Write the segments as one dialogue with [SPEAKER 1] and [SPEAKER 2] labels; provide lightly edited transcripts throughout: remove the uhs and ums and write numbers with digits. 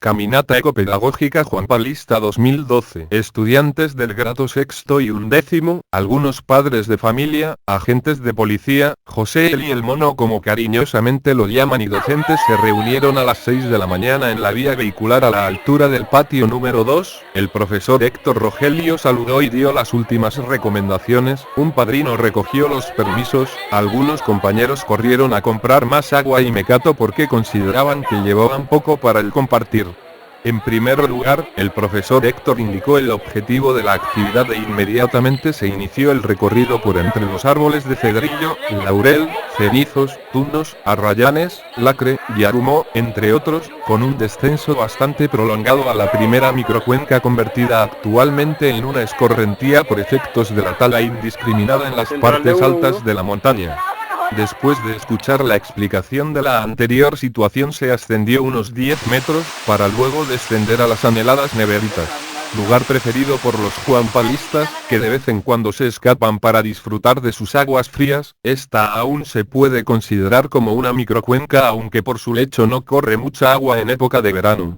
[SPEAKER 1] Caminata Ecopedagógica Juanpalista 2012. Estudiantes del grado sexto y undécimo, algunos padres de familia, agentes de policía, José Eli el Mono como cariñosamente lo llaman y docentes se reunieron a las 6 de la mañana en la vía vehicular a la altura del patio número 2, el profesor Héctor Rogelio saludó y dio las últimas recomendaciones, un padrino recogió los permisos, algunos compañeros corrieron a comprar más agua y mecato porque consideraban que llevaban poco para el compartir. En primer lugar, el profesor Héctor indicó el objetivo de la actividad e inmediatamente se inició el recorrido por entre los árboles de cedrillo, laurel, cenizos, tunos, arrayanes, lacre, yarumó, entre otros, con un descenso bastante prolongado a la primera microcuenca convertida actualmente en una escorrentía por efectos de la tala indiscriminada en las partes altas de la montaña. Después de escuchar la explicación de la anterior situación se ascendió unos 10 metros, para luego descender a las anheladas neveritas. Lugar preferido por los juanpalistas, que de vez en cuando se escapan para disfrutar de sus aguas frías, esta aún se puede considerar como una microcuenca aunque por su lecho no corre mucha agua en época de verano.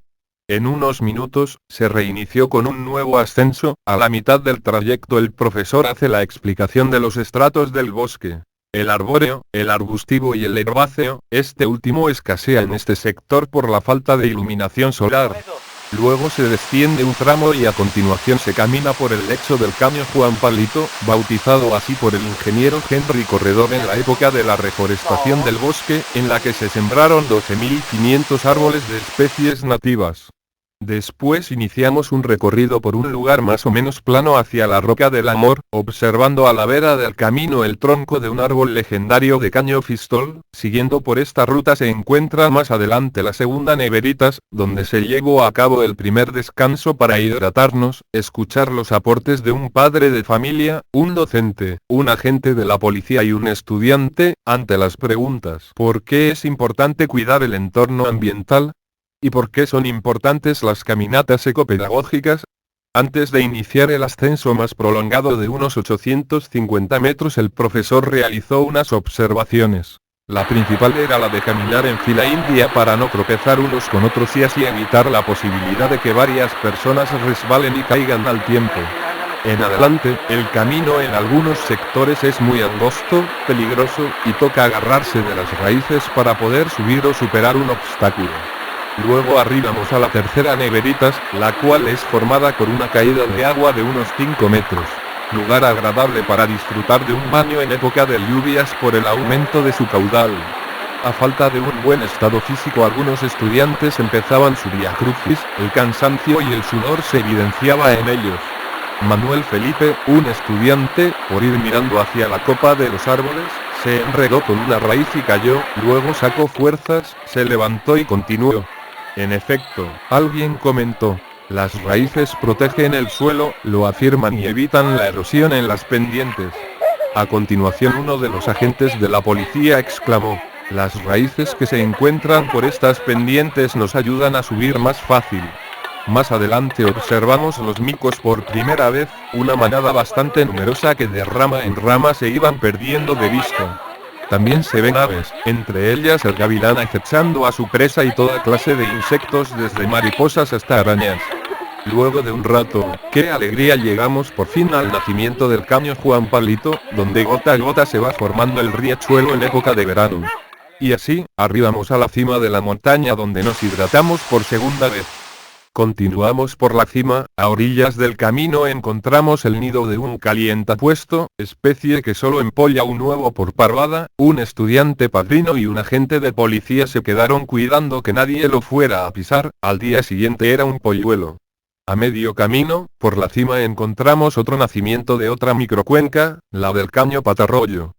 [SPEAKER 1] En unos minutos, se reinició con un nuevo ascenso, a la mitad del trayecto el profesor hace la explicación de los estratos del bosque. El arbóreo, el arbustivo y el herbáceo, este último escasea en este sector por la falta de iluminación solar. Luego se desciende un tramo y a continuación se camina por el lecho del caño Juanpalito, bautizado así por el ingeniero Henry Corredor en la época de la reforestación del bosque, en la que se sembraron 12.500 árboles de especies nativas. Después iniciamos un recorrido por un lugar más o menos plano hacia la Roca del Amor, observando a la vera del camino el tronco de un árbol legendario de caño fistol. Siguiendo por esta ruta se encuentra más adelante la segunda Neveritas, donde se llevó a cabo el primer descanso para hidratarnos, escuchar los aportes de un padre de familia, un docente, un agente de la policía y un estudiante, ante las preguntas: ¿por qué es importante cuidar el entorno ambiental? ¿Y por qué son importantes las caminatas ecopedagógicas? Antes de iniciar el ascenso más prolongado de unos 850 metros el profesor realizó unas observaciones. La principal era la de caminar en fila india para no tropezar unos con otros y así evitar la posibilidad de que varias personas resbalen y caigan al tiempo. En adelante, el camino en algunos sectores es muy angosto, peligroso, y toca agarrarse de las raíces para poder subir o superar un obstáculo. Luego arribamos a la tercera Neveritas, la cual es formada por una caída de agua de unos 5 metros. Lugar agradable para disfrutar de un baño en época de lluvias por el aumento de su caudal. A falta de un buen estado físico algunos estudiantes empezaban su viacrucis, el cansancio y el sudor se evidenciaba en ellos. Manuel Felipe, un estudiante, por ir mirando hacia la copa de los árboles, se enredó con una raíz y cayó, luego sacó fuerzas, se levantó y continuó. En efecto, alguien comentó: las raíces protegen el suelo, lo afirman y evitan la erosión en las pendientes. A continuación uno de los agentes de la policía exclamó: las raíces que se encuentran por estas pendientes nos ayudan a subir más fácil. Más adelante observamos los micos por primera vez, una manada bastante numerosa que de rama en rama se iban perdiendo de vista. También se ven aves, entre ellas el gavilán acechando a su presa y toda clase de insectos desde mariposas hasta arañas. Luego de un rato, qué alegría, llegamos por fin al nacimiento del caño Juanpalito, donde gota a gota se va formando el riachuelo en época de verano. Y así, arribamos a la cima de la montaña donde nos hidratamos por segunda vez. Continuamos por la cima, a orillas del camino encontramos el nido de un calientapuesto, especie que solo empolla un huevo por parvada. Un estudiante padrino y un agente de policía se quedaron cuidando que nadie lo fuera a pisar. Al día siguiente era un polluelo. A medio camino, por la cima encontramos otro nacimiento de otra microcuenca, la del caño Patarroyo.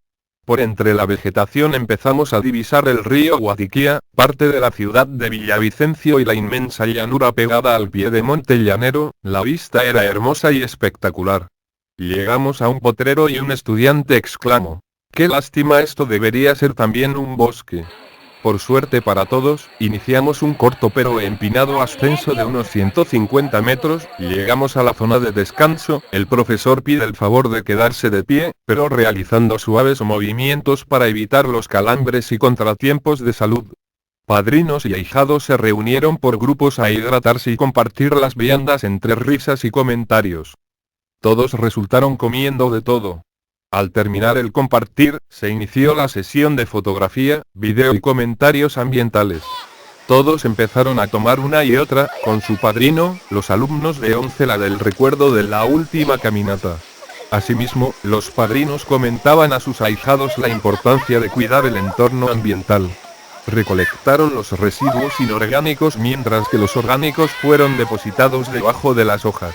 [SPEAKER 1] Por entre la vegetación empezamos a divisar el río Guatiquía, parte de la ciudad de Villavicencio y la inmensa llanura pegada al pie de Monte Llanero. La vista era hermosa y espectacular. Llegamos a un potrero y un estudiante exclamó: ¡qué lástima, esto debería ser también un bosque! Por suerte para todos, iniciamos un corto pero empinado ascenso de unos 150 metros, llegamos a la zona de descanso, el profesor pide el favor de quedarse de pie, pero realizando suaves movimientos para evitar los calambres y contratiempos de salud. Padrinos y ahijados se reunieron por grupos a hidratarse y compartir las viandas entre risas y comentarios. Todos resultaron comiendo de todo. Al terminar el compartir, se inició la sesión de fotografía, video y comentarios ambientales. Todos empezaron a tomar una y otra, con su padrino, los alumnos de 11 la del recuerdo de la última caminata. Asimismo, los padrinos comentaban a sus ahijados la importancia de cuidar el entorno ambiental. Recolectaron los residuos inorgánicos mientras que los orgánicos fueron depositados debajo de las hojas.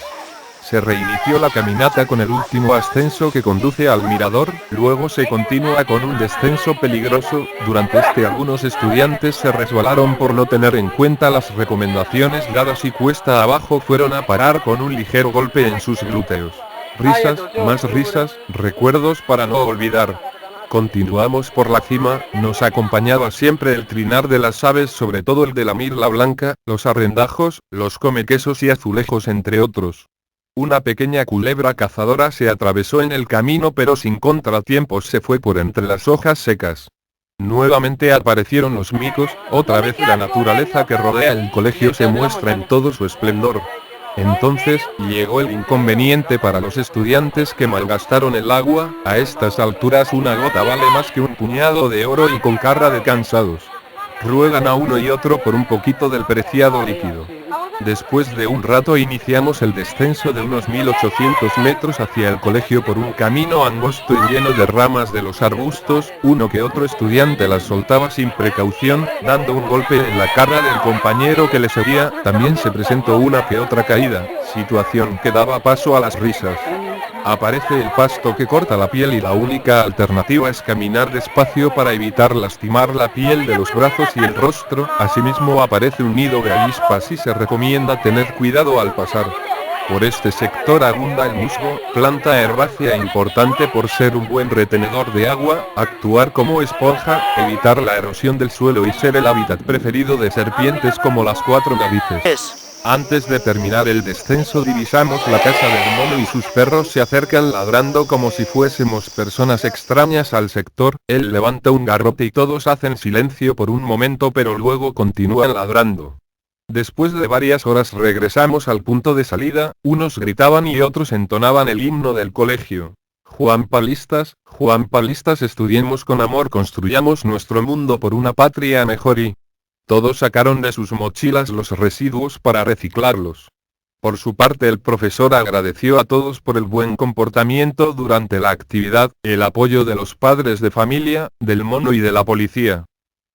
[SPEAKER 1] Se reinició la caminata con el último ascenso que conduce al mirador, luego se continúa con un descenso peligroso, durante este algunos estudiantes se resbalaron por no tener en cuenta las recomendaciones dadas y cuesta abajo fueron a parar con un ligero golpe en sus glúteos. Risas, más risas, recuerdos para no olvidar. Continuamos por la cima, nos acompañaba siempre el trinar de las aves, sobre todo el de la mirla blanca, los arrendajos, los comequesos y azulejos entre otros. Una pequeña culebra cazadora se atravesó en el camino pero sin contratiempos se fue por entre las hojas secas. Nuevamente aparecieron los micos, otra vez la naturaleza que rodea el colegio se muestra en todo su esplendor. Entonces, llegó el inconveniente para los estudiantes que malgastaron el agua, a estas alturas una gota vale más que un puñado de oro y con cara de cansados. Ruegan a uno y otro por un poquito del preciado líquido. Después de un rato iniciamos el descenso de unos 1800 metros hacia el colegio por un camino angosto y lleno de ramas de los arbustos, uno que otro estudiante las soltaba sin precaución, dando un golpe en la cara del compañero que le seguía, también se presentó una que otra caída, situación que daba paso a las risas. Aparece el pasto que corta la piel y la única alternativa es caminar despacio para evitar lastimar la piel de los brazos y el rostro, asimismo aparece un nido de avispas y se recomienda tener cuidado al pasar. Por este sector abunda el musgo, planta herbácea importante por ser un buen retenedor de agua, actuar como esponja, evitar la erosión del suelo y ser el hábitat preferido de serpientes como las cuatro narices. Antes de terminar el descenso divisamos la casa del mono y sus perros se acercan ladrando como si fuésemos personas extrañas al sector, él levanta un garrote y todos hacen silencio por un momento pero luego continúan ladrando. Después de varias horas regresamos al punto de salida, unos gritaban y otros entonaban el himno del colegio. Juan Palistas, estudiemos con amor, construyamos nuestro mundo por una patria mejor y... Todos sacaron de sus mochilas los residuos para reciclarlos. Por su parte el profesor agradeció a todos por el buen comportamiento durante la actividad, el apoyo de los padres de familia, del mono y de la policía.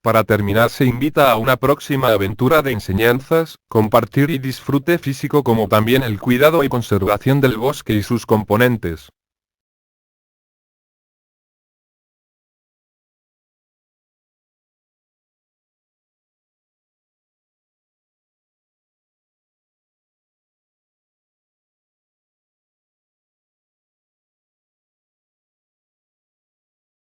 [SPEAKER 1] Para terminar se invita a una próxima aventura de enseñanzas, compartir y disfrute físico como también el cuidado y conservación del bosque y sus componentes.